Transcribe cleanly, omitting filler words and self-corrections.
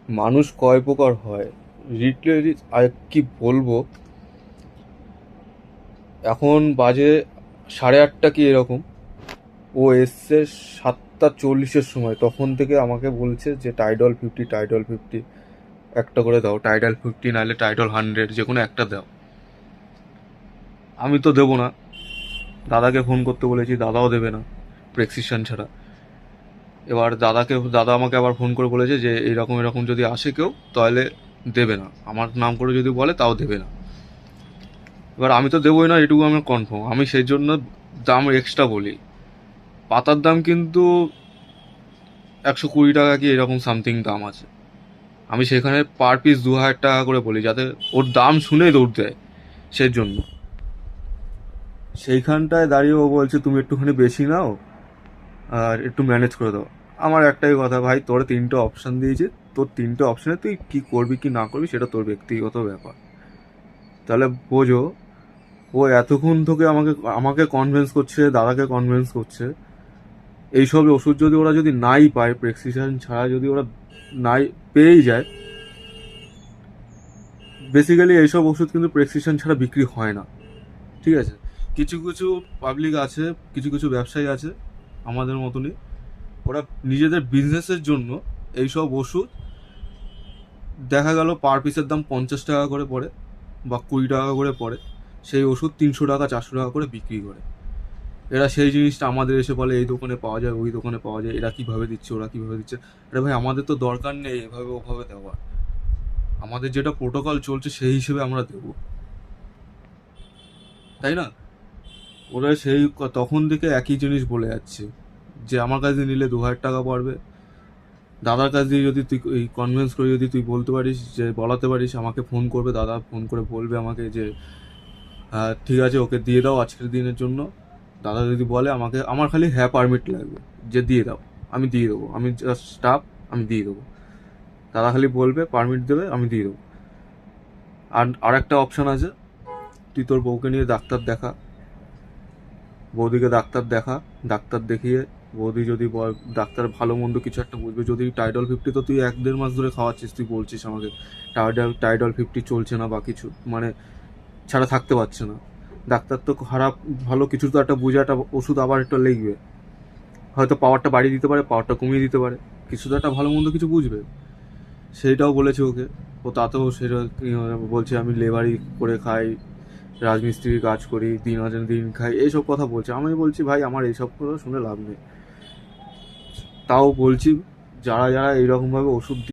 মানুষ কয় প্রকার হয়, লিটারেলি আর কি বলবো। এখন বাজে 8:30 কি এরকম। ও এসছে 7:40-এর সময়, তখন থেকে আমাকে বলছে যে টাইডল 50, টাইডল 50 একটা করে দাও, টাইডল 50 নাহলে টাইডল 100, যে কোনো একটা দাও। আমি তো দেবো না, দাদাকে ফোন করতে বলেছি, দাদাও দেবে না প্রেসক্রিপশন ছাড়া। এবার দাদা আমাকে আবার ফোন করে বলেছে যে এরকম এরকম যদি আসে কেউ তাহলে দেবে না, আমার নাম করে যদি বলে তাও দেবে না। এবার আমি তো দেবোই না, এটুকু আমার কনফার্ম। আমি সেই জন্য দাম এক্সট্রা বলি। পাতার দাম কিন্তু 120 টাকা কি এরকম সামথিং দাম আছে। আমি সেখানে পার পিস 2,000 টাকা করে বলি, যাতে ওর দাম শুনেই দৌড় দেয়। সেই জন্য সেইখানটায় দাঁড়িয়ে ও বলছে তুমি একটুখানি বেশি নাও আর একটু ম্যানেজ করে দাও। আমার একটাই কথা, ভাই তোর 3টে অপশান দিয়েছি, তোর 3টে অপশানে তুই কি করবি কি না করবি সেটা তোর ব্যক্তিগত ব্যাপার। তাহলে বোঝো, ও এতক্ষণ থেকে আমাকে আমাকে কনভিন্স করছে, দাদাকে কনভিন্স করছে। এইসব ওষুধ যদি ওরা যদি নাই পায়, প্রেসক্রিপশন ছাড়া যদি ওরা নাই পেয়েই যায়, বেসিক্যালি এইসব ওষুধ কিন্তু প্রেসক্রিপশন ছাড়া বিক্রি হয় না, ঠিক আছে? কিছু কিছু পাবলিক আছে, কিছু কিছু ব্যবসায়ী আছে আমাদের মতনই, ওরা নিজেদের বিজনেসের জন্য এইসব ওষুধ, দেখা গেল পার পিসের দাম 50 টাকা করে পড়ে বা 20 টাকা করে পড়ে, সেই ওষুধ 300 টাকা 400 টাকা করে বিক্রি করে। এরা সেই জিনিসটা আমাদের এসে বলে এই দোকানে পাওয়া যায়, ওই দোকানে পাওয়া যায়, এরা কীভাবে দিচ্ছে ওরা কীভাবে দিচ্ছে। আরে ভাই, আমাদের তো দরকার নেই এভাবে ওভাবে দেওয়া। আমাদের যেটা প্রোটোকল চলছে সেই হিসেবে আমরা দেবো, তাই না? ওরা সেই তখন থেকে একই জিনিস বলে যাচ্ছে যে আমার কাছে নিলে 2,000 টাকা পড়বে। দাদার কাছ দিয়ে যদি তুই এই কনভিন্স করে যদি তুই বলতে পারিস, যে বলাতে পারিস, আমাকে ফোন করবে, দাদা ফোন করে বলবে আমাকে যে ঠিক আছে ওকে দিয়ে দাও আজকের দিনের জন্য। দাদা যদি বলে আমাকে, আমার খালি হ্যাঁ পারমিট লাগবে যে দিয়ে দাও, আমি দিয়ে দেবো, আমি জাস্ট স্টাফ, আমি দিয়ে দেবো। দাদা খালি বলবে পারমিট দেবে, আমি দিয়ে দেবো। আর একটা অপশান আছে, তুই তোর বউকে নিয়ে ডাক্তার দেখা, বৌদিকে ডাক্তার দেখা, ডাক্তার দেখিয়ে বৌদি যদি ডাক্তার ভালো মন্দ কিছু একটা বুঝবে। যদি টাইডল 50 তো তুই 1-1.5 মাস ধরে খাওয়াচ্ছিস, তুই বলছিস আমাকে টাইডল 50 চলছে না বা কিছু, মানে ছাড়া থাকতে পারছে না। ডাক্তার তো খারাপ ভালো কিছু তো একটা বুঝে একটা ওষুধ আবার একটা লিখবে, হয়তো পাওয়ারটা বাড়িয়ে দিতে পারে, পাওয়ারটা কমিয়ে দিতে পারে, কিছু তো একটা ভালো মন্দ কিছু বুঝবে। সেইটাও বলেছে ওকে। ও তাতেও সেটা বলছে আমি লেবারি করে খাই, রাজমিস্ত্রির কাজ করি, দিন আনে দিন খাই, এইসব কথা বলছে। আমি বলছি ভাই আমার এইসব কথা শুনে লাভ নেই। তাও বলছি, যারা যারা এইরকমভাবে ওষুধ